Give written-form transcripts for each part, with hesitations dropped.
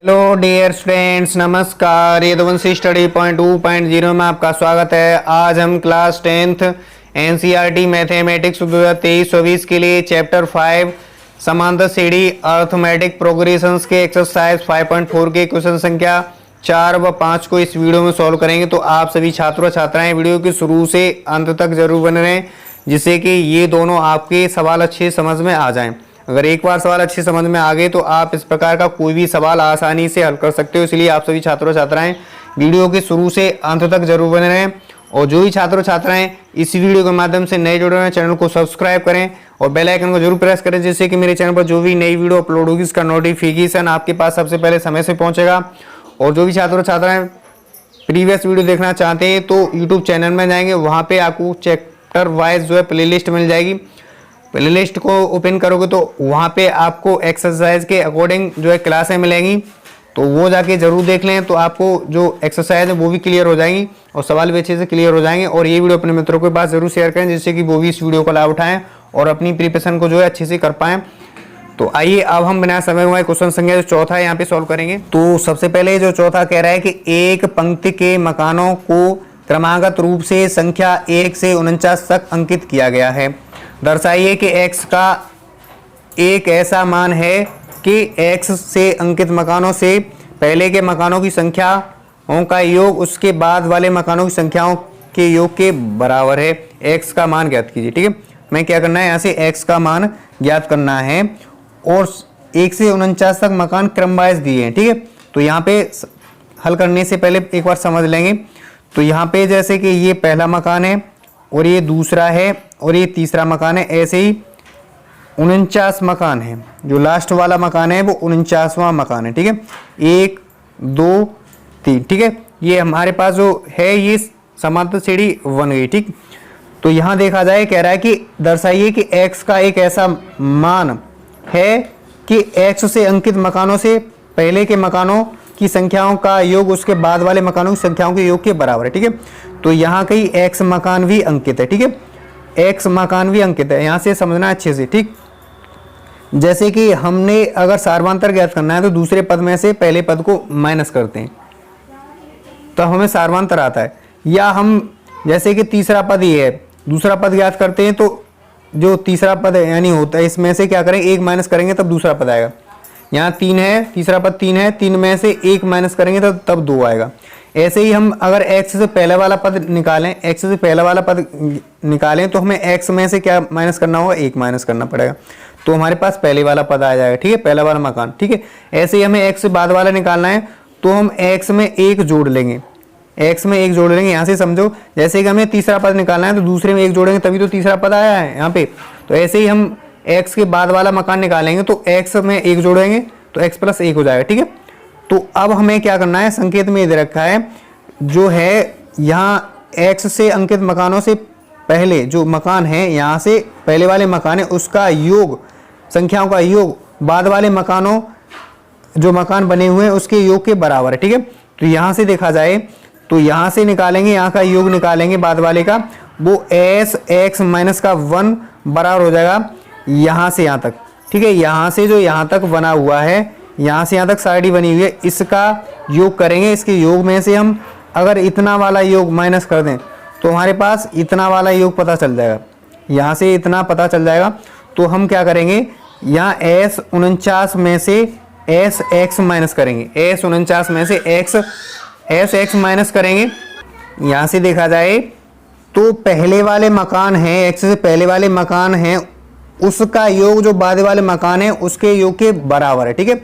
Hello dear students, नमस्कार। Yaduvanshi study point 2.0 में आपका स्वागत है। आज हम क्लास 10th एनसीईआरटी मैथमेटिक्स 2023-24 के लिए चैप्टर 5 समांतर श्रेणी अर्थमेटिक प्रोग्रेशंस के एक्सरसाइज 5.4 के क्वेश्चन संख्या 4 व 5 को इस वीडियो में सॉल्व करेंगे। तो आप सभी छात्रों छात्राएं वीडियो के शुरू से अंत तक जरूर बने रहें, जिससे कि ये दोनों आपके सवाल अच्छे समझ में आ जाएं। अगर एक बार सवाल अच्छी समझ में आ गए तो आप इस प्रकार का कोई भी सवाल आसानी से हल कर सकते हो। इसलिए आप सभी छात्रों छात्राएं वीडियो के शुरू से अंत तक जरूर बने रहें। और जो भी छात्रों छात्राएं इस वीडियो के माध्यम से नए जुड़े हैं, चैनल को सब्सक्राइब करें और बेल आइकन को जरूर प्रेस करें, जिससे कि मेरे चैनल पर जो भी नई वीडियो अपलोड होगी उसका नोटिफिकेशन आपके पास सबसे पहले समय से पहुंचेगा। और जो भी छात्रों छात्राएं प्रीवियस वीडियो देखना चाहते हैं तो यूट्यूब चैनल में जाएंगे, वहाँ पे आपको चैप्टर वाइज जो है प्लेलिस्ट मिल जाएगी। प्लेलिस्ट को ओपन करोगे तो वहाँ पे आपको एक्सरसाइज के अकॉर्डिंग जो है क्लासें मिलेंगी, तो वो जाके जरूर देख लें। तो आपको जो एक्सरसाइज है वो भी क्लियर हो जाएंगी और सवाल भी अच्छे से क्लियर हो जाएंगे। और ये वीडियो अपने मित्रों के पास जरूर शेयर करें, जिससे कि वो भी इस वीडियो का लाभ उठाएं और अपनी प्रिपरेशन को जो है अच्छे से कर पाएं। तो आइए अब हम बिना समय गंवाए क्वेश्चन संख्या जो चौथा है यहाँ पे सॉल्व करेंगे। तो सबसे पहले जो चौथा कह रहा है कि एक पंक्ति के मकानों को क्रमागत रूप से संख्या 1 से 49 तक अंकित किया गया है। दर्शाइए कि x का एक ऐसा मान है कि x से अंकित मकानों से पहले के मकानों की संख्याओं का योग उसके बाद वाले मकानों की संख्याओं के योग के बराबर है। x का मान ज्ञात कीजिए। ठीक है, मैं क्या करना है, यहाँ से x का मान ज्ञात करना है और 1 से 49 तक मकान क्रमवाइज दिए हैं। ठीक है, तो यहाँ पे हल करने से पहले एक बार समझ लेंगे। तो यहाँ पे जैसे कि ये पहला मकान है और ये दूसरा है और ये तीसरा मकान है, ऐसे ही 49 मकान है। जो लास्ट वाला मकान है वो 49वां मकान है। ठीक है, 1 2 3। ठीक है, ये हमारे पास जो है ये समांतर श्रेणी बन गई। ठीक, तो यहाँ देखा जाए, कह रहा है कि दर्शाइए कि x का एक ऐसा मान है कि x से अंकित मकानों से पहले के मकानों की संख्याओं का योग उसके बाद वाले मकानों की संख्याओं के योग के बराबर है। ठीक है, तो यहाँ कहीं x मकान भी अंकित है। ठीक है, x मकान भी अंकित है, यहाँ से समझना अच्छे से। ठीक, जैसे कि हमने अगर सार्वंतर ज्ञात करना है तो दूसरे पद में से पहले पद को माइनस करते हैं तो हमें सार्वंतर आता है। या हम जैसे कि तीसरा पद ये है, दूसरा पद ज्ञात करते हैं तो जो तीसरा पद है यानी होता है, इसमें से क्या करें, 1 माइनस करेंगे तब दूसरा पद आएगा। यहाँ 3 है, तीसरा पद 3 है, 3 में से 1 माइनस करेंगे तब 2 आएगा। ऐसे ही हम अगर x से पहले वाला पद निकालें, x से पहला वाला पद निकालें तो हमें x में से क्या माइनस करना होगा, 1 माइनस करना पड़ेगा, तो हमारे पास पहले वाला पद आ जाएगा। ठीक है, पहला वाला मकान। ठीक है, ऐसे ही हमें x से बाद वाला निकालना है तो हम x में 1 जोड़ लेंगे, x में 1 जोड़ लेंगे। यहाँ से समझो, जैसे कि हमें तीसरा पद निकालना है तो दूसरे में 1 जोड़ेंगे तभी तो तीसरा पद आया है यहाँ पे। तो ऐसे ही हम x के बाद वाला मकान निकालेंगे तो x में 1 जोड़ेंगे तो x प्लस 1 हो जाएगा। ठीक है, तो अब हमें क्या करना है, संकेत में दे रखा है जो है यहाँ x से अंकित मकानों से पहले जो मकान है, यहाँ से पहले वाले मकान है उसका योग, संख्याओं का योग बाद वाले मकानों जो मकान बने हुए हैं उसके योग के बराबर है। ठीक है, तो यहाँ से देखा जाए तो यहाँ से निकालेंगे, यहाँ का योग निकालेंगे बाद वाले का, वो s x माइनस का 1 बराबर हो जाएगा यहाँ से यहाँ तक। ठीक है, यहाँ से जो यहाँ तक बना हुआ है, यहाँ से यहाँ तक साइड बनी हुई है, इसका योग करेंगे। इसके योग में से हम अगर इतना वाला योग माइनस कर दें तो हमारे पास इतना वाला योग पता चल जाएगा, यहाँ से इतना पता चल जाएगा। तो हम क्या करेंगे, यहाँ s 49 में से s x माइनस करेंगे, s 49 में से s x माइनस करेंगे। यहाँ से देखा जाए तो पहले वाले मकान हैं, x से पहले वाले मकान हैं, उसका योग जो बाद वाले मकान है उसके योग के बराबर है। ठीक है,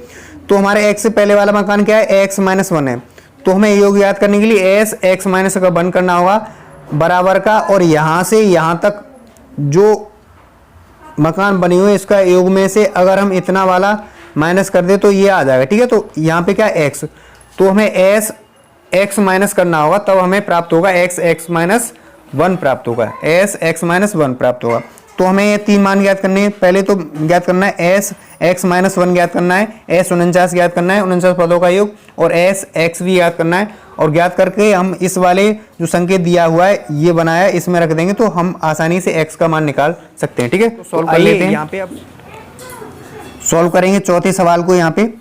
तो हमारे x से पहले वाला मकान क्या है, x माइनस 1 है, तो हमें योग याद करने के लिए s x माइनस का 1 करना होगा बराबर का, और यहाँ से यहाँ तक जो मकान बने हुए इसका योग में से अगर हम इतना वाला माइनस कर दे तो ये आ जाएगा। ठीक है, तो यहाँ पे क्या x, तो हमें s x माइनस करना होगा, तब हमें प्राप्त होगा x माइनस 1 प्राप्त होगा, x माइनस 1 प्राप्त होगा। तो हमें ये 3 मान ज्ञात करने हैं। पहले तो ज्ञात करना है s x माइनस 1 ज्ञात करना है, s 49 ज्ञात करना है, 49 पदों का योग, और s x भी ज्ञात करना है। और ज्ञात करके हम इस वाले जो संकेत दिया हुआ है ये बनाया, इसमें रख देंगे तो हम आसानी से x का मान निकाल सकते हैं। ठीक है, तो सॉल्व कर लेते हैं। यहाँ पे अब सॉल्व करेंगे चौथे सवाल को। यहाँ पे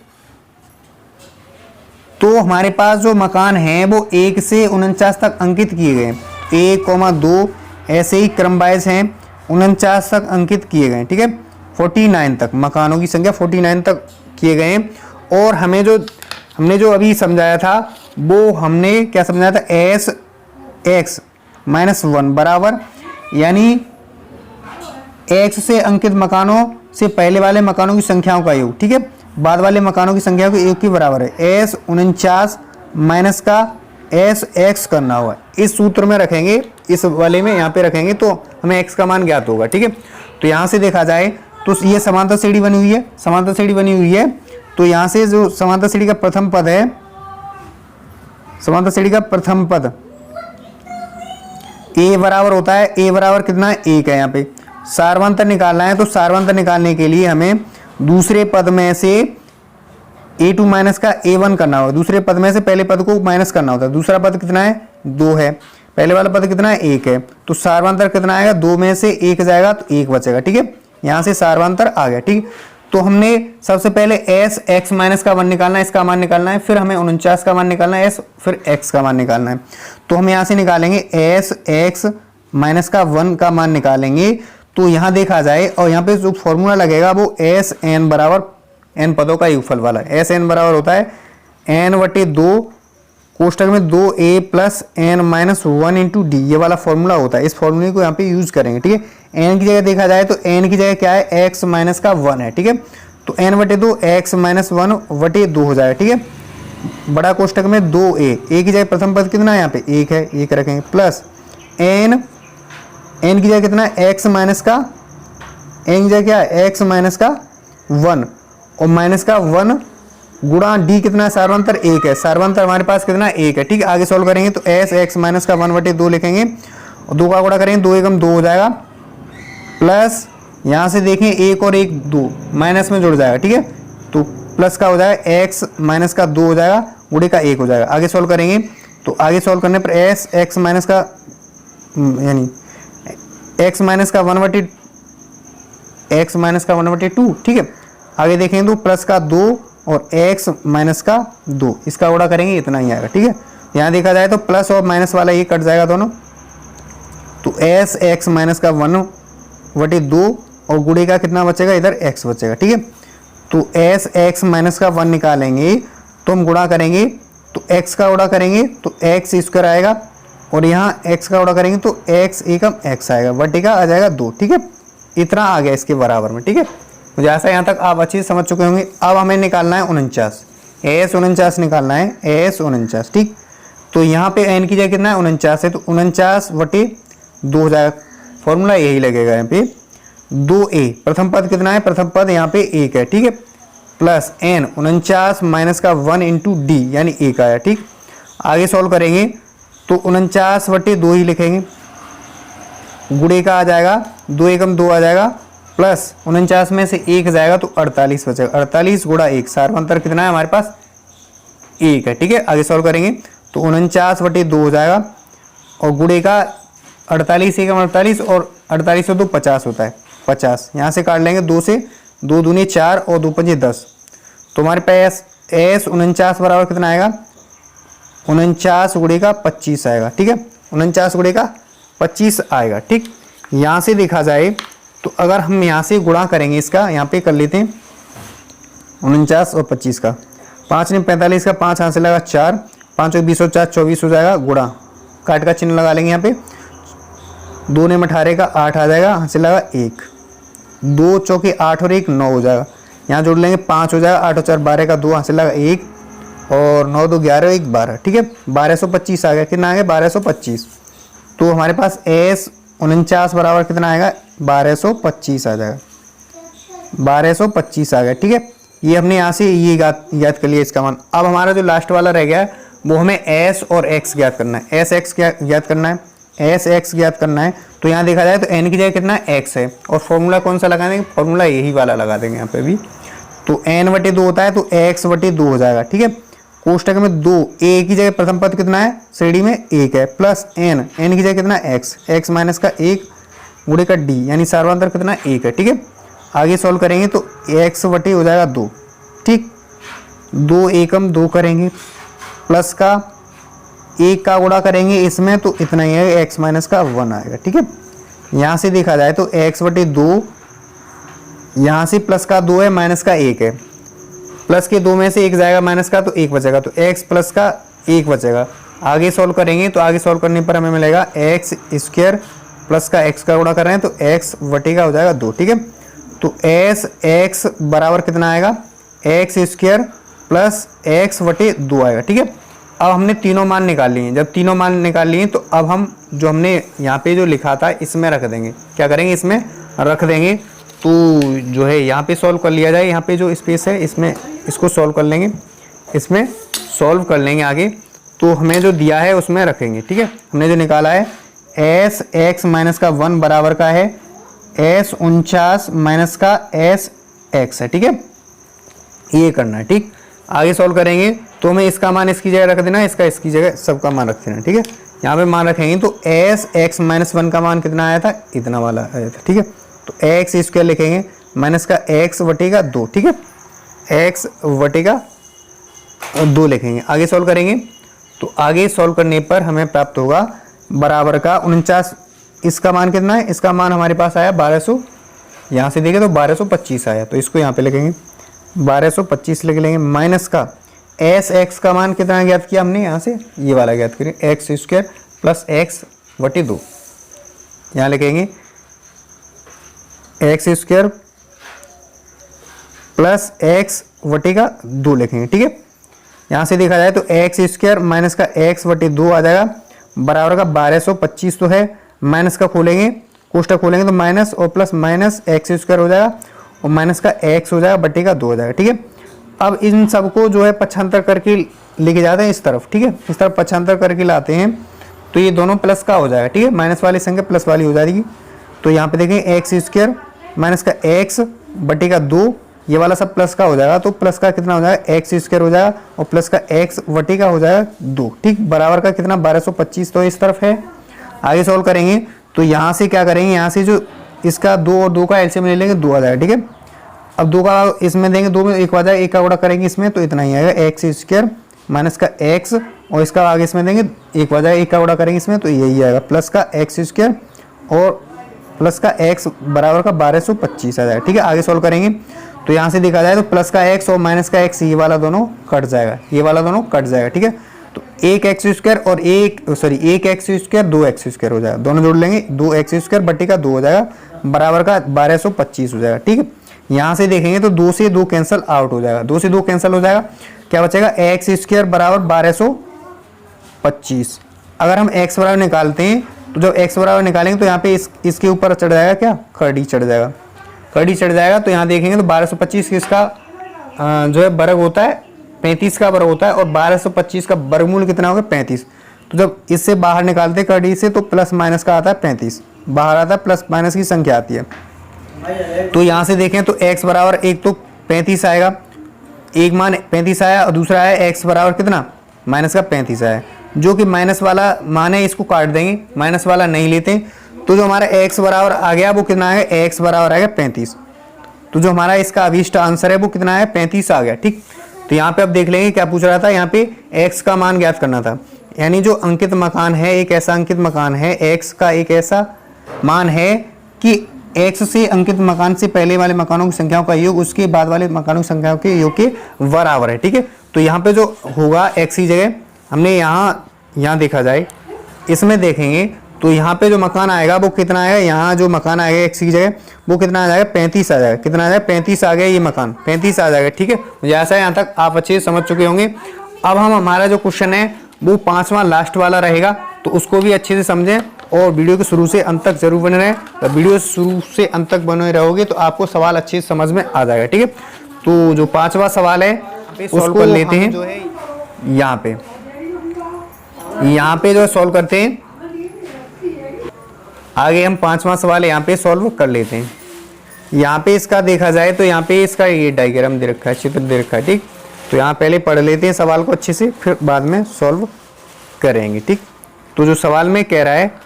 तो हमारे पास जो मकान हैं वो 1 से 49 तक अंकित किए गए हैं, 1, 2 ऐसे ही क्रम वाइज हैं, 49 तक अंकित किए गए हैं, ठीक है। 49 तक मकानों की संख्या 49 तक किए गए हैं। और हमने जो अभी समझाया था वो हमने क्या समझाया था, एस एक्स माइनस 1 बराबर, यानी एक्स से अंकित मकानों से पहले वाले मकानों की संख्याओं का योग, ठीक है, बाद वाले मकानों की संख्या के योग के बराबर है। एस 49 माइनस का एस एक्स करना होगा, इस सूत्र में रखेंगे, इस वाले में यहाँ पे रखेंगे तो हमें एक्स का मान ज्ञात होगा, ठीक है। तो यहाँ से देखा जाए तो ये समांतर श्रेणी बनी हुई है, समांतर श्रेणी बनी हुई है। तो यहाँ से जो समांतर श्रेणी का प्रथम पद है, समांतर श्रेणी का प्रथम पद ए बराबर होता है, ए बराबर कितना है, 1 है। यहाँ पे सार्वंतर निकालना है, तो सार्वंतर निकालने के लिए हमें दूसरे पद में से a2 माइनस का a1 करना होगा, दूसरे पद में से पहले पद को माइनस करना होता है। दूसरा पद कितना है, 2 है, पहले वाला पद कितना है, 1 है। तो सार्वंतर कितना आएगा, 2 में से 1 जाएगा तो 1 बचेगा, ठीक है। यहाँ से सार्वंतर आ गया, ठीक। तो हमने सबसे पहले एस एक्स माइनस का 1 निकालना है, इसका मान निकालना है, फिर हमें 49 का मान निकालना है, एस फिर एक्स का मान निकालना है। तो हम यहाँ से निकालेंगे एस एक्स माइनस का 1 का मान निकालेंगे। तो यहाँ देखा जाए और यहाँ पे जो फॉर्मूला लगेगा वो एस एन बराबर एन पदों का योगफल वाला है। एस एन बराबर होता है n/2 कोष्टक में 2a plus n minus 1 into D, ये वाला फॉर्मूला होता है। इस फॉर्मूले को यहाँ पे यूज करेंगे, ठीक है। n की जगह देखा जाए तो n की जगह क्या है, x माइनस का 1 है, ठीक है। तो n/2 x माइनस 1/2 हो जाएगा, ठीक है। बड़ा कोष्टक में 2a, a की जगह प्रथम पद कितना है, यहाँ पे 1 है, 1 रखेंगे, प्लस n की जगह कितना है, x माइनस का, n की जगह क्या है, x माइनस का 1 और माइनस का 1 गुणा डी कितना है, सार्वंतर 1 है, सार्वंतर हमारे पास कितना 1 है, ठीक है। आगे सॉल्व करेंगे तो एस एक्स माइनस का 1/2 लिखेंगे और 2 का गुणा करेंगे, 2 एकम 2 हो जाएगा, प्लस यहाँ से देखें 1 और 1 2 माइनस में जुड़ जाएगा, ठीक है। तो प्लस का हो जाएगा एक्स माइनस का 2 हो जाएगा, गुणे का 1 हो जाएगा। आगे सॉल्व करेंगे तो आगे सॉल्व करने पर एस एक्स माइनस का यानी एक्स माइनस का 1/2, ठीक है। आगे देखेंगे तो प्लस का 2 और x माइनस का 2, इसका गुणा करेंगे इतना ही आएगा, ठीक है। यहाँ देखा जाए तो प्लस और माइनस वाला ये कट जाएगा दोनों, तो एस एक्स माइनस का 1/2 और गुणे का कितना बचेगा, इधर x बचेगा, ठीक है। तो एस एक्स माइनस का 1 निकालेंगे तो हम गुणा करेंगे तो x का गुणा करेंगे तो x स्क्वायर आएगा और यहाँ x का गुणा करेंगे तो x एकम x आएगा, बटेगा आ जाएगा 2, ठीक है। इतना आ गया इसके बराबर में, ठीक है। तो जैसा यहाँ तक आप अच्छे से समझ चुके होंगे। अब हमें निकालना है 49, एस 49 निकालना है, एस 49, ठीक। तो यहाँ पे n की जगह कितना है, 49 है, तो 49/2 हो जाएगा, फॉर्मूला यही लगेगा यहाँ पे 2a, प्रथम पद कितना है, प्रथम पद यहाँ पे 1 है, ठीक है, प्लस n 49 माइनस का 1 इंटू डी यानी 1 आया, ठीक। आगे सॉल्व करेंगे तो 49/2 ही लिखेंगे, गुणे का आ जाएगा, 2 एकम 2 आ जाएगा, प्लस 49 में से 1 जाएगा तो 48 बचेगा, 48 गुणा 1, सार्वंतर कितना है हमारे पास 1 है, ठीक है। आगे सॉल्व करेंगे तो 49/2 हो जाएगा और गुणे का 48 एकम 48 और 48 से 2 50 होता है, 50 यहाँ से काट लेंगे, 2 से 2 दूनी 4 और 2 पंजे 10, तो हमारे पास एस 49 बराबर कितना आएगा, 49 गुणे का 25 आएगा, ठीक है। 49 गुणे का 25 आएगा, ठीक। यहाँ से देखा जाए तो अगर हम यहाँ से गुणा करेंगे, इसका यहाँ पे कर लेते हैं 49 और 25 का, 5 ने 45 का 5 यहाँ से लगा 4, 5 20 और 4 24 हो जाएगा, गुणा काट का चिन्ह लगा लेंगे यहाँ पे, 2 ने 18 का 8 आ जाएगा, यहाँ से लगा 1, 2 चौके 8 और 1 9 हो जाएगा, यहाँ जोड़ लेंगे 5 हो जाएगा, 8 और 4 12 का 2 यहाँ से लगा 1 और 9 2 11 1 12, ठीक है। 1225 आ गया, कितना आ गया 1225। तो हमारे पास एस 49 बराबर कितना आएगा, 1225 आ जाएगा, 1225 आ गया, ठीक है। ये हमने यहाँ से ये याद कर लिया इसका मान। अब हमारा जो लास्ट वाला रह गया है वो हमें एस और एक्स ज्ञात करना है, एस एक्स ज्ञात करना है, एस एक्स ज्ञात करना है। तो यहाँ देखा जाए तो एन की जगह कितना एक्स है और फॉर्मूला कौन सा लगा देंगे, फॉर्मूला यही वाला लगा देंगे यहाँ पे भी। तो n/2 होता है तो x/2 हो जाएगा, ठीक है। कोष्टक में 2, a की जगह प्रथम पद कितना है, श्रेणी में 1 है, प्लस n की जगह कितना x माइनस का 1 गुणे का d यानी सार्वंतर कितना 1 है, ठीक है। आगे सॉल्व करेंगे तो x/हो जाएगा 2, ठीक। 2 एकम 2 करेंगे प्लस का 1 का गुणा करेंगे इसमें तो इतना ही है, x माइनस का 1 आएगा। ठीक है, यहाँ से देखा जाए तो x बटे 2, यहाँ से प्लस का 2 है, माइनस का 1 है, प्लस के 2 में से 1 जाएगा माइनस का, तो 1 बचेगा, तो x प्लस का 1 बचेगा। आगे सॉल्व करेंगे तो आगे सॉल्व करने पर हमें मिलेगा एक्स स्क्वायर प्लस का x का गुणा कर रहे हैं तो x बटे का हो जाएगा 2। ठीक है, तो एस x बराबर कितना आएगा, एक्स स्क्वायर प्लस x बटे 2 आएगा। ठीक है, अब हमने तीनों मान निकाल लिए। जब तीनों मान निकाल लिए तो अब हम जो हमने यहाँ पे जो लिखा था इसमें रख देंगे। क्या करेंगे, इसमें रख देंगे। तो जो है यहाँ पे सॉल्व कर लिया जाए, यहाँ पे जो स्पेस है इसमें इसको सॉल्व कर लेंगे, इसमें सॉल्व कर लेंगे आगे। तो हमें जो दिया है उसमें रखेंगे। ठीक है, हमने जो निकाला है एस एक्स माइनस का 1 बराबर का है एस 49 माइनस का एस एक्स है। ठीक है, ये करना है। ठीक, आगे सॉल्व करेंगे तो हमें इसका मान इसकी जगह रख देना, इसका इसकी जगह सबका मान रख देना। ठीक है, यहाँ पे मान रखेंगे तो एस एक्स माइनस 1 का मान कितना आया था, इतना वाला आया था। ठीक है, तो एक्स स्क्वायर लिखेंगे माइनस का एक्स बटेगा 2। ठीक है, एक्स बटेगा 2 लिखेंगे। आगे सॉल्व करेंगे तो आगे सॉल्व करने पर हमें प्राप्त होगा बराबर का 49, इसका मान कितना है, इसका मान हमारे पास आया 1200, यहाँ से देखें तो 1225 आया, तो इसको यहाँ पे लिखेंगे 1225 लिख लेंगे, माइनस का एस एक्स का मान कितना ज्ञात किया हमने, यहाँ से ये वाला ज्ञात करें एक्स स्क्वायर प्लस एक्स बटे 2, यहाँ लिखेंगे एक्स स्क्वायर प्लस एक्स बटे का 2 लिखेंगे। ठीक है, यहाँ से देखा जाए तो एक्स स्क्वायर माइनस का एक्स बटे 2 आ जाएगा बराबर का 1225 तो है, माइनस का खोलेंगे कोष्टक खोलेंगे तो माइनस और प्लस माइनस एक्स स्क्वायर हो जाएगा और माइनस का एक्स हो जाएगा बटे का 2 हो जाएगा। ठीक है, अब इन सबको जो है पक्षांतर करके लेके जाते हैं इस तरफ। ठीक है, इस तरफ पक्षांतर करके लाते हैं तो ये दोनों प्लस का हो जाएगा। ठीक है, माइनस वाली संख्या प्लस वाली हो जाएगी। तो यहाँ पे देखें एक्स स्क्वायर माइनस का एक्स बटे का 2, ये वाला सब प्लस का हो जाएगा, तो प्लस का कितना हो जाएगा एक्स स्क्वायर हो जाएगा और प्लस का एक्स बटे का हो जाएगा 2। ठीक, बराबर का कितना 1225 तो इस तरफ है। आगे सॉल्व करेंगे तो यहाँ से क्या करेंगे, यहाँ से जो इसका 2 और 2 का एलसीएम ले लेंगे 2 आ जाएगा। ठीक है, अब 2 का इसमें देंगे 2 में 1 आ जाएगा, 1 का गुणा करेंगे इसमें तो इतना ही आएगा एक्स स्क्वायर माइनस का एक्स और इसका आगे इसमें देंगे 1 आ जाएगा, 1 का गुणा करेंगे इसमें तो यही आएगा प्लस का एक्स स्क्वायर और प्लस का एक्स बराबर का 1225 आ जाएगा। ठीक है, आगे सॉल्व करेंगे तो यहाँ से देखा जाए तो प्लस का एक्स और माइनस का एक्स ये वाला दोनों कट जाएगा, ये वाला दोनों कट जाएगा। ठीक है, तो एक एक्स स्क्वायर और एक एक्स स्क्वायर 2 एक्स स्क्वायर हो जाएगा, दोनों जोड़ लेंगे 2 एक्स स्क्वायर बटे का 2 हो जाएगा बराबर का 1225 हो जाएगा। ठीक है, यहाँ से देखेंगे तो 2 से 2 कैंसिल आउट हो जाएगा, 2 से 2 कैंसिल हो जाएगा, क्या बचेगा एक्स स्क्वायर बराबर 1225। अगर हम एक्स बराबर निकालते हैं तो जब एक्स बराबर निकालेंगे तो यहाँ पे इसके ऊपर चढ़ जाएगा, क्या खड़ी चढ़ जाएगा, खड़ी चढ़ जाएगा। तो यहाँ देखेंगे तो 1225 किसका जो है वर्ग होता है 35 का वर्ग होता है और 1225 का वर्गमूल कितना होगा 35। तो जब इससे बाहर निकालते हैं कड़ी से तो प्लस माइनस का आता है 35, बाहर आता है प्लस माइनस की संख्या आती है। तो यहाँ से देखें तो x बराबर एक तो 35 आएगा, एक मान 35 आया और दूसरा है x बराबर कितना माइनस का 35 आया, जो कि माइनस वाला मान है इसको काट देंगे, माइनस वाला नहीं लेते। तो जो हमारा x बराबर आ गया वो कितना आएगा, x बराबर आ गया 35। तो जो हमारा इसका अभीष्ट आंसर है वो कितना है 35 आ गया। ठीक, तो यहाँ पे अब देख लेंगे क्या पूछ रहा था, यहाँ पे x का मान ज्ञात करना था, यानी जो अंकित मकान है एक ऐसा अंकित मकान है, x का एक ऐसा मान है कि x से अंकित मकान से पहले वाले मकानों की संख्याओं का योग उसके बाद वाले मकानों की संख्याओं के योग के बराबर है। ठीक है, तो यहाँ पे जो होगा x की जगह हमने यहाँ देखा जाए इसमें देखेंगे तो यहाँ पे जो मकान आएगा वो कितना आएगा, यहाँ जो मकान आएगा x की जगह वो कितना आ जाएगा 35 आ जाएगा, कितना आ जाएगा 35 आ गया, ये मकान 35 आ जाएगा। ठीक है, जैसा यहाँ तक आप अच्छे से समझ चुके होंगे। अब हम हमारा जो क्वेश्चन है वो 5वां लास्ट वाला रहेगा, तो उसको भी अच्छे से समझें और वीडियो के शुरू से अंत तक जरूर बने रहें। तो वीडियो शुरू से अंत तक बने रहोगे तो आपको सवाल अच्छे से समझ में आ जाएगा। ठीक है, तो जो 5वां सवाल है सॉल्व कर लेते हैं। यहाँ पे जो सॉल्व करते हैं, आगे हम 5वां सवाल यहाँ पे सॉल्व कर लेते हैं। यहाँ पे इसका देखा जाए तो यहाँ पे इसका ये डायग्राम दे रखा है, चित्र दे रखा है। ठीक, तो यहाँ पहले पढ़ लेते हैं सवाल को अच्छे से, फिर बाद में सॉल्व करेंगे। ठीक, तो जो सवाल में कह रहा है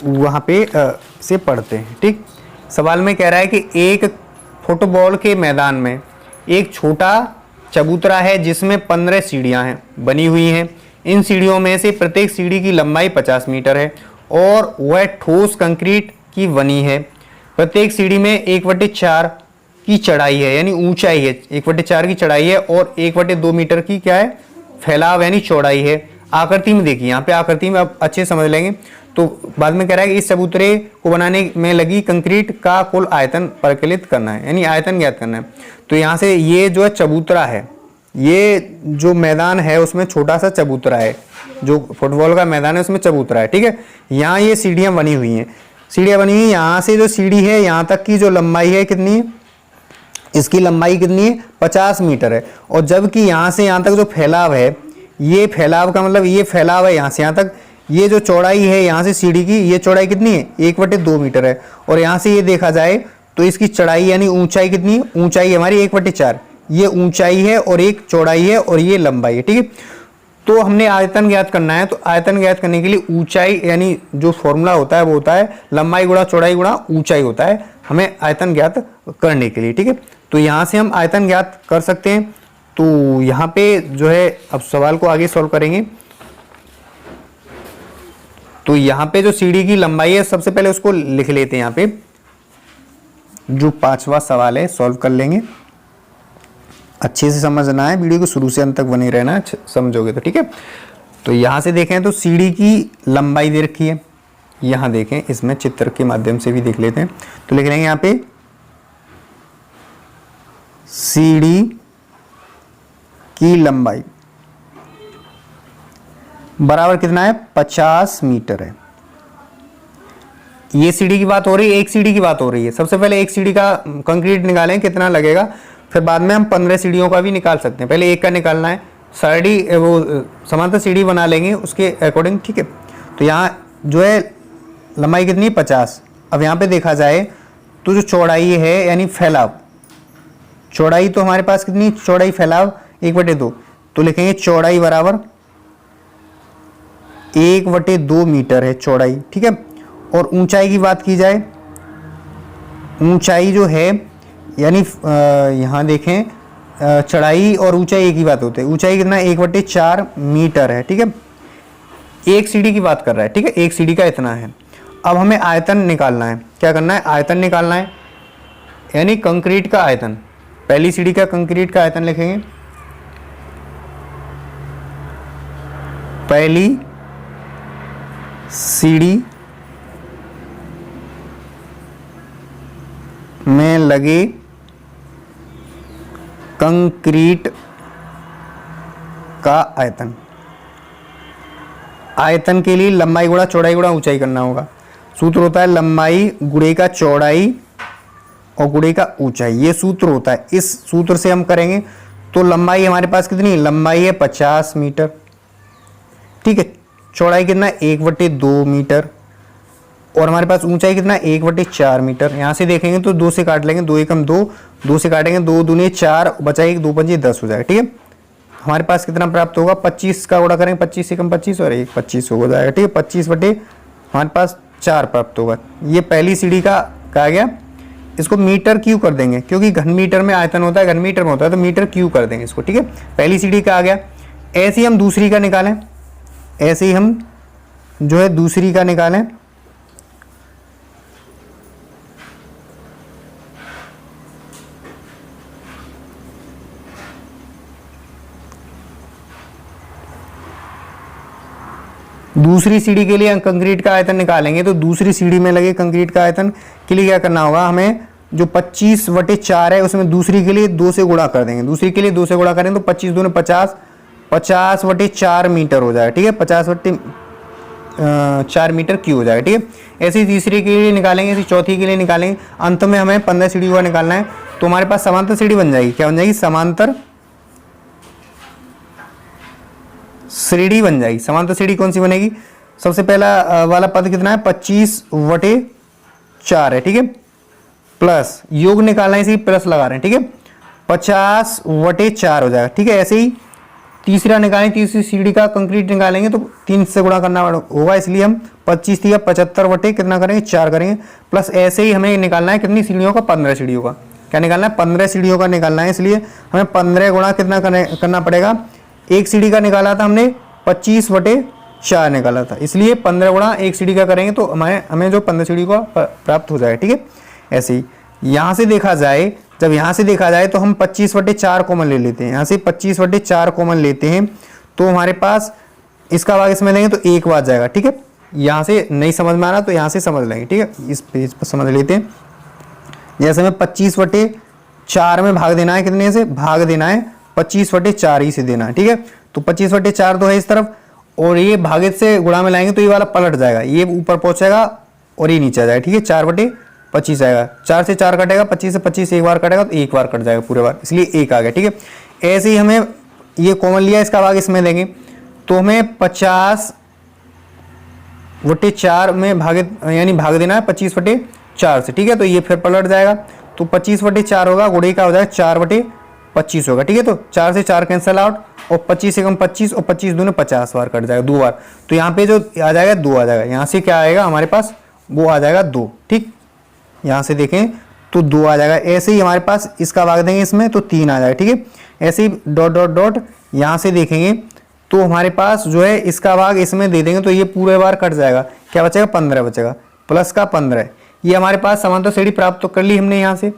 वहाँ पे से पढ़ते हैं। ठीक, सवाल में कह रहा है कि एक फुटबॉल के मैदान में एक छोटा चबूतरा है जिसमें 15 सीढ़ियां हैं बनी हुई हैं। इन सीढ़ियों में से प्रत्येक सीढ़ी की लंबाई 50 मीटर है और वह ठोस कंक्रीट की बनी है। प्रत्येक सीढ़ी में 1/4 की चढ़ाई है, यानी ऊंचाई है, 1/4 की चढ़ाई है और 1/2 मीटर की क्या है, फैलाव यानी चौड़ाई है। आकृति में देखिए, यहाँ पे आकृति में आप अच्छे समझ लेंगे। तो बाद में कह रहा है कि इस चबूतरे को बनाने में लगी कंक्रीट का कुल आयतन परिकलित करना है, यानी आयतन ज्ञात करना है। तो यहाँ से ये जो है चबूतरा है, ये जो मैदान है उसमें छोटा सा चबूतरा है, जो फुटबॉल का मैदान है उसमें चबूतरा है, ठीक है। यहाँ ये सीढ़ियाँ बनी हुई हैं, सीढ़ियाँ बनी हुई, यहाँ से जो सीढ़ी है यहाँ तक की जो लंबाई है कितनी है, इसकी लंबाई कितनी है, 50 मीटर है। और जबकि यहाँ से यहाँ तक जो फैलाव है, ये फैलाव का मतलब ये फैलाव है यहाँ से यहाँ तक, ये जो चौड़ाई है यहाँ से सीढ़ी की, ये चौड़ाई कितनी है, 1/2 मीटर है। और यहाँ से ये देखा जाए तो इसकी चढ़ाई यानी ऊंचाई कितनी है, ऊंचाई हमारी 1/4, ये ऊंचाई है और एक चौड़ाई है और ये लंबाई है, ठीक है। तो हमने आयतन ज्ञात करना है, तो आयतन ज्ञात करने के लिए ऊंचाई यानी जो फॉर्मूला होता है वो होता है लंबाई गुणा चौड़ाई गुणा ऊंचाई होता है हमें आयतन ज्ञात करने के लिए, ठीक है। तो यहाँ से हम आयतन ज्ञात कर सकते हैं। तो यहाँ पे जो है अब सवाल को आगे सॉल्व करेंगे। तो यहाँ पे जो सीढ़ी की लंबाई है, सबसे पहले उसको लिख लेते हैं। यहाँ पे जो 5वां सवाल है सॉल्व कर लेंगे, अच्छे से समझना है, वीडियो को शुरू से अंत तक बने रहना है, समझोगे तो ठीक है। तो यहाँ से देखें तो सीढ़ी की लंबाई दे रखी है, यहाँ देखें, इसमें चित्र के माध्यम से भी देख लेते हैं। तो लिख लेंगे यहाँ पे सीढ़ी की लंबाई बराबर कितना है, 50 मीटर है। ये सीढ़ी की बात हो रही है, एक सीढ़ी की बात हो रही है। सबसे पहले एक सीढ़ी का कंक्रीट निकालें कितना लगेगा, फिर बाद में हम 15 सीढ़ियों का भी निकाल सकते हैं। पहले एक का निकालना है, साड़ी वो समांतर सीढ़ी बना लेंगे उसके अकॉर्डिंग, ठीक है। तो यहाँ जो है लंबाई कितनी है, 50। अब यहाँ पे देखा जाए तो जो चौड़ाई है यानी फैलाव, चौड़ाई तो हमारे पास कितनी, चौड़ाई फैलाव 1/2, तो लिखेंगे चौड़ाई बराबर 1/2 मीटर है चौड़ाई, ठीक है। और ऊंचाई की बात की जाए, ऊंचाई जो है यानी यहाँ देखें चढ़ाई और ऊंचाई एक ही बात होती है। ऊंचाई कितना, 1/4 मीटर है, ठीक है। एक सीढ़ी की बात कर रहा है, ठीक है, एक सीढ़ी का इतना है। अब हमें आयतन निकालना है, क्या करना है, आयतन निकालना है, यानी कंक्रीट का आयतन। पहली सीढ़ी का कंक्रीट का आयतन लिखेंगे, पहली सीढ़ी में लगे कंक्रीट का आयतन। आयतन के लिए लंबाई गुणा चौड़ाई गुणा ऊंचाई करना होगा। सूत्र होता है लंबाई गुणे का चौड़ाई और गुणे का ऊंचाई, ये सूत्र होता है। इस सूत्र से हम करेंगे तो लंबाई हमारे पास कितनी, लंबाई है 50 मीटर, ठीक है। चौड़ाई कितना, 1/2 मीटर, और हमारे पास ऊंचाई कितना, 1/4 मीटर। यहाँ से देखेंगे तो 2 से काट लेंगे, 2 एकम 2, 2 से काटेंगे 2 दूनी 4, बचा 1, 2 पंजे 10 हो जाएगा, ठीक है। हमारे पास कितना प्राप्त होगा, 25 का गुणा करेंगे, 25 एकम 25 और 1 25 हो जाएगा, ठीक है। 25 बटे हमारे पास 4 प्राप्त होगा। ये पहली सीढ़ी का कहा गया। इसको मीटर क्यू कर देंगे, क्योंकि घन मीटर में आयतन होता है, घन मीटर में होता है, तो मीटर क्यू कर देंगे इसको, ठीक है। पहली सीढ़ी का आ गया। ऐसे ही हम दूसरी का निकालें, ऐसे ही हम जो है दूसरी का निकालें। दूसरी सीढ़ी के लिए हम कंक्रीट का आयतन निकालेंगे, तो दूसरी सीढ़ी में लगे कंक्रीट का आयतन के लिए क्या करना होगा, हमें जो 25/4 है उसमें दूसरी के लिए 2 से गुणा कर देंगे। दूसरी के लिए 2 से गुणा करें तो 25 दूने 50, 50/4 मीटर हो जाएगा, ठीक है। 50/4 मीटर क्यू हो जाएगा, ठीक है। ऐसे ही तीसरी के लिए निकालेंगे, ऐसी चौथी के लिए निकालेंगे, अंत में हमें 15 सीढ़ी का निकालना है। तो हमारे पास समांतर सीढ़ी बन जाएगी, क्या बन जाएगी, समांतर सीढ़ी बन जाएगी। समांतर सीढ़ी कौन सी बनेगी, सबसे पहला वाला पद कितना है, 25/4 है, ठीक है। प्लस योग निकालना है, इसी प्लस लगा रहे हैं, ठीक है। 50/4 हो जाएगा, ठीक है। ऐसे ही तीसरा निकालें, तीसरी सीढ़ी का कंक्रीट निकालेंगे तो 3 से गुणा करना होगा, इसलिए हम 25 थी 75 कितना करेंगे, 4 करेंगे। प्लस ऐसे ही हमें निकालना है कितनी सीढ़ियों का, 15 सीढ़ियों का। क्या निकालना है, 15 सीढ़ियों का निकालना है। इसलिए हमें 15 गुणा कितना करना पड़ेगा, एक सीढ़ी का निकाला था हमने 25/4 निकाला था, इसलिए 15 गुणा एक सीढ़ी का करेंगे तो हमें जो 15 सीढ़ी का प्राप्त हो जाएगा। ठीक है, ऐसे ही यहाँ से देखा जाए, जब यहाँ से देखा जाए तो हम 25/4 कॉमन ले लेते हैं। यहाँ से 25/4 कॉमन लेते हैं तो हमारे पास इसका भाग इसमें लेंगे तो 1 बार जाएगा। ठीक है, यहाँ से नहीं समझ में आ रहा तो यहाँ से समझ लेंगे। ठीक है, इस पेज पर समझ लेते हैं। जैसे हमें 25/4 में भाग देना है, कितने से भाग देना है, 25/4 ही से देना है। ठीक है, तो 25/4 तो है इस तरफ, और ये भागित से गुणा में लाएंगे तो ये वाला पलट जाएगा, ये ऊपर पहुंचेगा और ये नीचे आ जाएगा। ठीक है, 4/25 आएगा, 4 से 4 कटेगा, 25 से 25 एक बार कटेगा तो एक बार कट जाएगा पूरे बार, इसलिए 1 आ गया। ठीक है, ऐसे ही हमें ये कॉमन लिया, इसका भाग इसमें देंगे तो हमें 50/4 में भागित यानी भाग देना है 25/4 से। ठीक है, तो ये फिर पलट जाएगा तो 25/4 होगा, गुणे का हो जाएगा 4/25 होगा। ठीक है, तो 4 से 4 कैंसिल आउट और 25 से कम 25 और 25 दूने 50 बार कट जाएगा, 2 बार। तो यहाँ पे जो आ जाएगा 2 आ जाएगा, यहाँ से क्या आएगा हमारे पास, वो आ जाएगा 2। ठीक, यहाँ से देखें तो 2 आ जाएगा। ऐसे ही हमारे पास इसका भाग देंगे इसमें तो 3 आ जाएगा। ठीक है, ऐसे ही डॉट डॉट डॉट यहाँ से देखेंगे तो हमारे पास जो है इसका भाग इसमें दे देंगे तो ये पूरे बार कट जाएगा, क्या बचेगा, 15 बचेगा, प्लस का 15। ये हमारे पास समांतर श्रेणी प्राप्त तो कर ली हमने यहाँ से।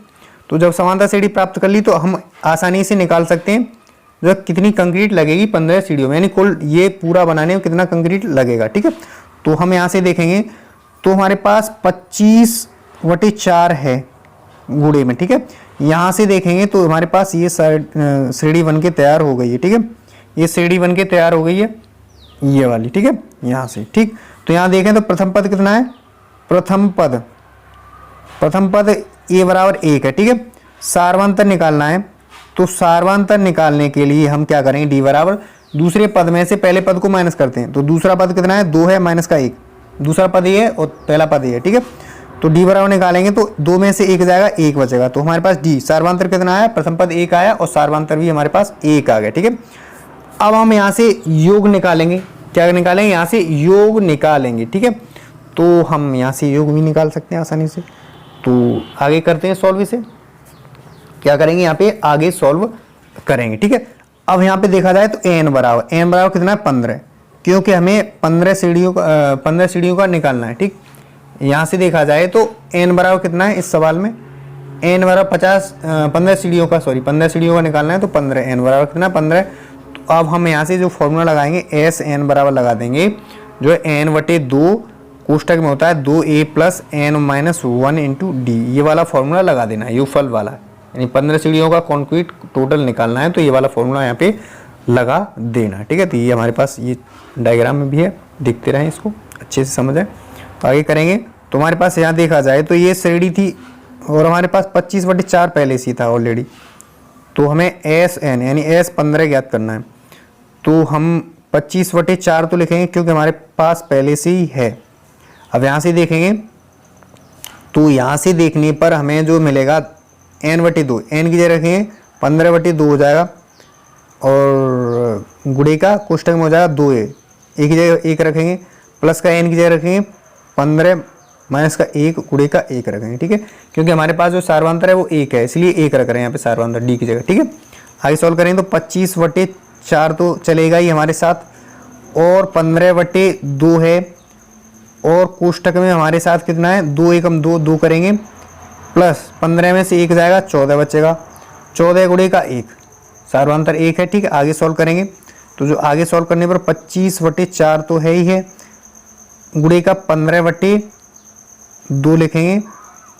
तो जब समांतर श्रेणी प्राप्त कर ली तो हम आसानी से निकाल सकते हैं जो कितनी कंक्रीट लगेगी 15 सीढ़ियों में, यानी कुल ये पूरा बनाने में कितना कंक्रीट लगेगा। ठीक है, तो हम यहाँ से देखेंगे तो हमारे पास 25/4 है गुणे में। ठीक है, यहाँ से देखेंगे तो हमारे पास ये श्रेणी बन के तैयार हो गई है। ठीक है, ये श्रेणी बन के तैयार हो गई है ये वाली। ठीक है, यहाँ से ठीक, तो यहाँ देखें तो प्रथम पद कितना है, प्रथम पद a बराबर 1 है। ठीक है, सार्वंतर निकालना है तो सार्वंतर निकालने के लिए हम क्या करेंगे, d बराबर दूसरे पद में से पहले पद को माइनस करते हैं। तो दूसरा पद कितना है, 2 है, माइनस का 1, दूसरा पद ये है और पहला पद ये है। ठीक है, तो d बराबर निकालेंगे तो 2 में से 1 जाएगा, 1 बचेगा। तो हमारे पास d सार्वंतर कितना आया, प्रथम पद 1 आया और सार्वंतर भी हमारे पास 1 आ गया। ठीक है, अब हम यहाँ से योग निकालेंगे, क्या निकालेंगे, यहाँ से योग निकालेंगे। ठीक है, तो हम यहाँ से योग भी निकाल सकते हैं आसानी से। तो आगे करते हैं सॉल्व, इसे क्या करेंगे, यहाँ पे आगे सॉल्व करेंगे। ठीक है, अब यहाँ पे देखा जाए तो n बराबर कितना है, 15, क्योंकि हमें 15 सीढ़ियों का निकालना है। ठीक, यहाँ से देखा जाए तो n बराबर कितना है इस सवाल में, n बराबर 15 सीढ़ियों का, सॉरी 15 सीढ़ियों का निकालना है तो 15, n बराबर कितना 15। तो अब हम यहाँ से जो फॉर्मूला लगाएंगे SN बराबर लगा देंगे, जो n/2 कोष्टक में होता है 2a + n-1 × d, ये वाला फॉर्मूला लगा देना है, योगफल वाला, यानी 15 सीढ़ियों का कंक्रीट टोटल निकालना है तो ये वाला फॉर्मूला यहाँ पे लगा देना। ठीक है, तो ये हमारे पास ये डायग्राम में भी है, देखते रहें इसको अच्छे से समझ आए। तो आगे करेंगे तो हमारे पास यहाँ देखा जाए तो ये श्रेणी थी और हमारे पास 25/4 पहले से था ऑलरेडी, तो हमें SN यानी S15 ज्ञात करना है। तो हम 25/4 तो लिखेंगे क्योंकि हमारे पास पहले से ही है। अब यहाँ से देखेंगे तो यहाँ से देखने पर हमें जो मिलेगा n/2, n की जगह रखेंगे 15/2 हो जाएगा और गुणे का कोष्टक में हो जाएगा 2a, एक की जगह 1 रखेंगे, प्लस का n की जगह रखेंगे 15 माइनस का 1 गुणे का 1 रखेंगे। ठीक है, क्योंकि हमारे पास जो सार्वंतर है वो 1 है, इसलिए 1 रख रहे हैं यहाँ पे सार्वंतर d की जगह। ठीक है, आगे सॉल्व करेंगे तो 25/4 तो चलेगा ही हमारे साथ, और 15/2 है, और कोष्टक में हमारे साथ कितना है 2 एकम 2, 2 करेंगे, प्लस 15 में से 1 जाएगा, 14 बचेगा, 14 गुणे का 1, सार्वंतर 1 है। ठीक है, आगे सॉल्व करेंगे तो जो आगे सॉल्व करने पर 25/4 तो है ही है, गुणे का 15/2 लिखेंगे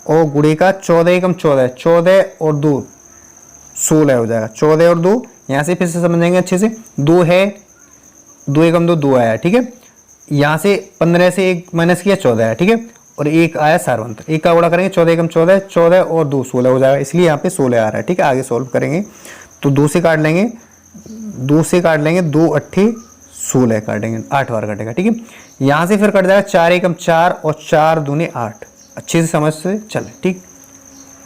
और गुणे का 14 एकम 14, 14 और 2 16 हो जाएगा, 14 और 2 यहाँ से फिर से समझेंगे अच्छे से, 2 है, 2 एकम 2, 2 आया। ठीक है, यहाँ से 15 से 1 माइनस किया, 14 आया। ठीक है, और 1 आया सार्वंतर, 1 का गुणा करेंगे 14 एकम 14, 14 और 2 16 हो जाएगा, इसलिए यहाँ पे 16 आ रहा है। ठीक है, आगे सॉल्व करेंगे तो 2 से काट लेंगे, 2 से काट लेंगे, 2 8 16 काटेंगे, 8 बार कटेगा। ठीक है, यहाँ से फिर कट जाएगा 4 एकम 4 और 4 दूने 8। अच्छे से समझते चले, ठीक,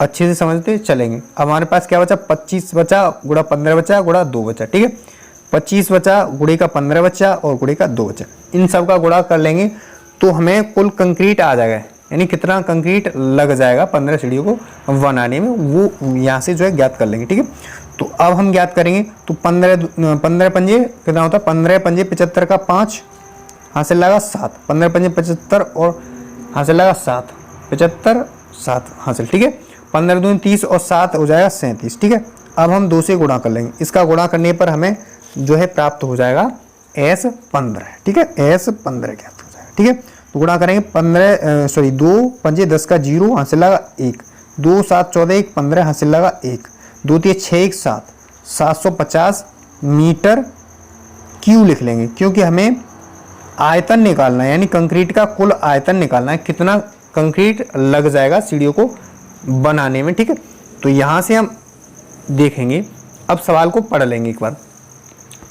अच्छे से समझते चलेंगे। अब हमारे पास क्या बचा, 25 बचा, गुणा 15 बचा, गुणा 2 बचा। ठीक है, 25 बचा, गुणे का 15 बचा और गुणे का 2 बचा। इन सब का गुणा कर लेंगे तो हमें कुल कंक्रीट आ जाएगा, यानी कितना कंक्रीट लग जाएगा 15 सीढ़ियों को बनाने में, वो यहाँ से जो है ज्ञात कर लेंगे। ठीक है, तो अब हम ज्ञात करेंगे। तो 15 पंजे कितना होता है, 15 पंजे 75 का 5 हासिल लगा 7, 15 पंजे 75 और हासिल लगा 7, 75 7 हासिल। ठीक है, 15 दूनी 30 और 7 हो जाएगा 37। ठीक है, अब हम 2 से गुणा कर लेंगे। इसका गुणा करने पर हमें जो है प्राप्त हो जाएगा S15। ठीक है, S15 ज्ञात हो जाएगा। ठीक है, तो गुणा करेंगे 2 पंजे 10 का 0 हासिल लगा 1, 2 7 14 1 15 हासिल लगा 1, 2 3 6 1 7, 750 मीटर क्यू लिख लेंगे, क्योंकि हमें आयतन निकालना है, यानी कंक्रीट का कुल आयतन निकालना है, कितना कंक्रीट लग जाएगा सीढ़ियों को बनाने में। ठीक है, तो यहाँ से हम देखेंगे। अब सवाल को पढ़ लेंगे, एक बार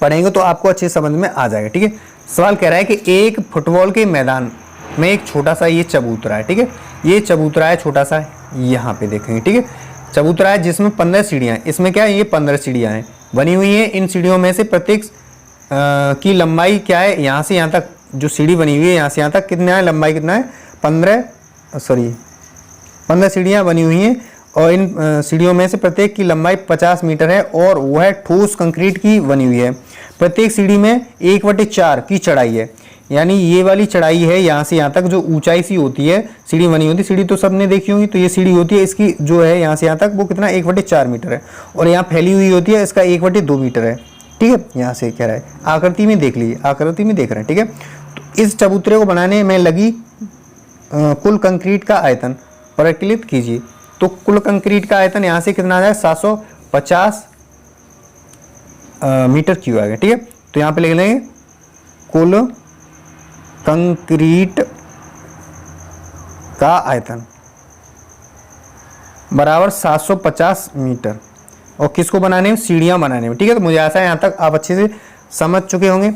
पढ़ेंगे तो आपको अच्छे समझ में आ जाएगा। ठीक है, सवाल कह रहा है कि एक फुटबॉल के मैदान में एक छोटा सा ये चबूतरा है। ठीक है, ये चबूतरा है छोटा सा, यहाँ पे देखेंगे। ठीक है, चबूतरा है जिसमें 15 सीढ़ियाँ हैं। इसमें क्या है, ये 15 सीढ़ियाँ हैं बनी हुई हैं। इन सीढ़ियों में से प्रत्येक की लंबाई क्या है, यहाँ से यहाँ तक जो सीढ़ी बनी हुई है, यहाँ से यहाँ तक कितना है, लंबाई कितना है, 15 सीढ़ियाँ बनी हुई हैं। और इन सीढ़ियों में से प्रत्येक की लंबाई 50 मीटर है और वह ठोस कंक्रीट की बनी हुई है। प्रत्येक सीढ़ी में 1/4 की चढ़ाई है, यानी ये वाली चढ़ाई है, यहाँ से यहाँ तक जो ऊंचाई सी होती है, सीढ़ी बनी होती है, सीढ़ी तो सबने देखी होगी, तो ये सीढ़ी होती है, इसकी जो है यहाँ से यहाँ तक वो कितना 1/4 मीटर है, और यहाँ फैली हुई होती है, इसका 1/2 मीटर है। ठीक है, यहाँ से कह रहा है, आकृति में देख लीजिए, आकृति में देख रहे हैं। ठीक है, तो इस चबूतरे को बनाने में लगी कुल कंक्रीट का आयतन परिकलित कीजिए। तो कुल कंक्रीट का आयतन यहाँ से कितना आ जाए, 750 मीटर क्यूब आ गया। ठीक है, तो यहाँ पे लिख लेंगे कुल कंक्रीट का आयतन बराबर 750 मीटर, और किसको बनाने में, सीढ़ियाँ बनाने में। ठीक है, तो मुझे आशा है यहाँ तक आप अच्छे से समझ चुके होंगे।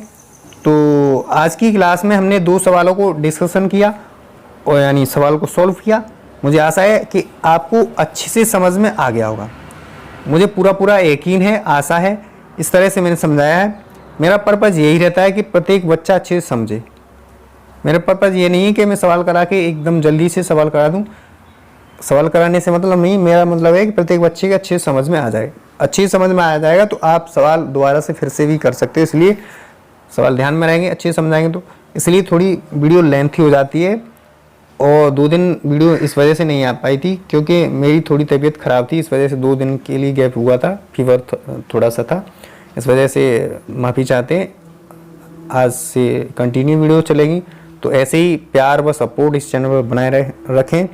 तो आज की क्लास में हमने 2 सवालों को डिस्कशन किया, और यानी सवाल को सॉल्व किया। मुझे आशा है कि आपको अच्छे से समझ में आ गया होगा, मुझे पूरा यकीन है, आशा है। इस तरह से मैंने समझाया है। मेरा पर्पज़ यही रहता है कि प्रत्येक बच्चा अच्छे से समझे। मेरा पर्पज़ ये नहीं है कि मैं सवाल करा के एकदम जल्दी से सवाल करा दूं। सवाल कराने से मतलब नहीं, मेरा मतलब है कि प्रत्येक बच्चे के अच्छे समझ में आ जाए। अच्छी समझ में आ जाएगा तो आप सवाल दोबारा से फिर से भी कर सकते हो, इसलिए सवाल ध्यान में रहेंगे, अच्छे समझाएंगे तो। इसलिए थोड़ी वीडियो लेंथी हो जाती है, और 2 दिन वीडियो इस वजह से नहीं आ पाई थी क्योंकि मेरी थोड़ी तबीयत ख़राब थी, इस वजह से 2 दिन के लिए गैप हुआ था, फीवर थोड़ा सा था, इस वजह से माफ़ी चाहते हैं। आज से कंटिन्यू वीडियो चलेगी, तो ऐसे ही प्यार व सपोर्ट इस चैनल पर बनाए रखें,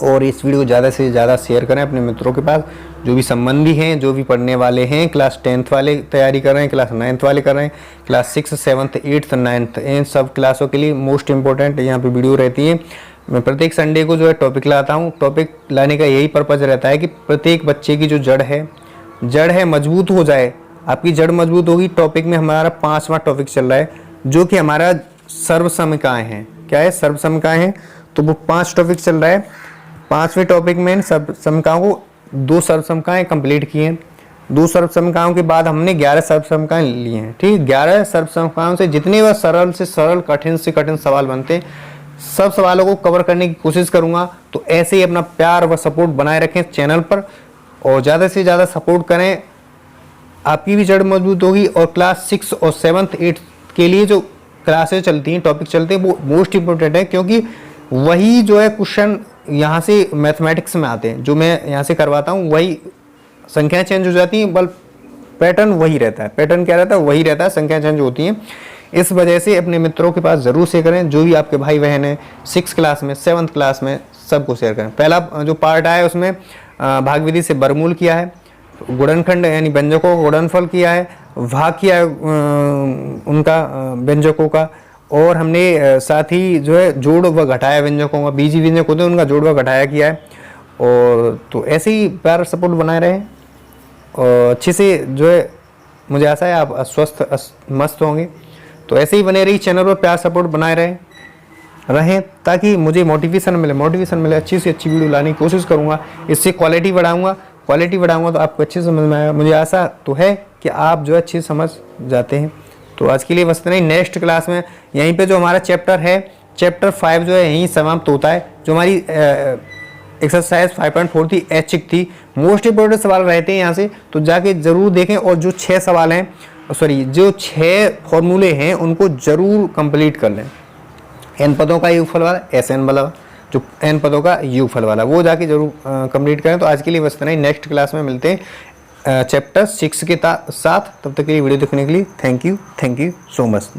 और इस वीडियो को ज़्यादा से ज़्यादा शेयर करें अपने मित्रों के पास, जो भी संबंधी हैं, जो भी पढ़ने वाले हैं। क्लास 10th वाले तैयारी कर रहे हैं, क्लास 9th वाले कर रहे हैं, क्लास 6, 7th, 8th, 9th, इन सब क्लासों के लिए मोस्ट इंपॉर्टेंट यहाँ पे वीडियो रहती है। मैं प्रत्येक संडे को जो है टॉपिक लाता हूँ। टॉपिक लाने का यही पर्पज़ रहता है कि प्रत्येक बच्चे की जो जड़ है मजबूत हो जाए। आपकी जड़ मजबूत होगी। टॉपिक में हमारा 5वां टॉपिक चल रहा है, जो कि हमारा सर्वसमकाएँ हैं। क्या है, सर्वसमकाएँ हैं। तो वो 5 टॉपिक चल रहा है। 5वें टॉपिक में सर्वसमकाओं को 2 सर्वसमकाएँ कंप्लीट किए हैं। 2 सर्वसमकाओं के बाद हमने 11 सर्वसमकाएँ लिए हैं। ठीक है, 11 सर्वसमकाओं से जितने वह सरल से सरल, कठिन से कठिन सवाल बनते हैं, सब सवालों को कवर करने की कोशिश करूंगा। तो ऐसे ही अपना प्यार व सपोर्ट बनाए रखें चैनल पर, और ज़्यादा से ज़्यादा सपोर्ट करें। आपकी भी जड़ मजबूत होगी। और क्लास 6 और 7th 8th के लिए जो क्लासेज चलती हैं, टॉपिक चलते हैं, वो मोस्ट इंपॉर्टेंट है, क्योंकि वही जो है क्वेश्चन यहाँ से मैथमेटिक्स में आते हैं। जो मैं यहाँ से करवाता हूँ वही, संख्याएं चेंज हो जाती हैं, बल पैटर्न वही रहता है। पैटर्न क्या रहता है, वही रहता है, संख्याएं चेंज होती हैं। इस वजह से अपने मित्रों के पास ज़रूर शेयर करें। जो भी आपके भाई बहन हैं 6th क्लास में, 7th क्लास में, सबको शेयर करें। पहला जो पार्ट आया उसमें भाग विधि से वर्गमूल किया है, गुणनखंड यानी व्यंजकों का गुणनफल किया है, भाग किया है उनका व्यंजकों का, और हमने साथ ही जो है जोड़ व घटाया व्यंजकों का, बीजी व्यंजक होते हैं उनका जोड़ व घटाया किया है। और तो ऐसे ही प्यार सपोर्ट बनाए रहें, और अच्छे से जो है मुझे आशा है आप स्वस्थ मस्त होंगे। तो ऐसे ही बने रही, चैनल पर प्यार सपोर्ट बनाए रहें, ताकि मुझे मोटिवेशन मिले। अच्छी से अच्छी वीडियो लाने की कोशिश करूँगा, इससे क्वालिटी बढ़ाऊँगा तो आपको अच्छे समझ में आएगा। मुझे आशा तो है कि आप जो है अच्छे समझ जाते हैं। तो आज के लिए बस इतना ही। नेक्स्ट क्लास में यहीं पे जो हमारा चैप्टर है चैप्टर 5 जो है यहीं समाप्त होता है। जो हमारी एक्सरसाइज 5.4 थी, ऐच्छिक थी, मोस्ट इंपोर्टेंट सवाल रहते हैं यहाँ से, तो जाके जरूर देखें। और जो 6 सवाल हैं, सॉरी जो 6 फॉर्मूले हैं उनको जरूर कंप्लीट कर लें। n पदों का योगफल वाला, SN वाला, जो n पदों का योगफल वाला, वो जाके जरूर कंप्लीट करें। तो आज के लिए बस इतना ही, नेक्स्ट क्लास में मिलते हैं चैप्टर 6 के साथ। तब तक के लिए वीडियो देखने के लिए थैंक यू सो मच।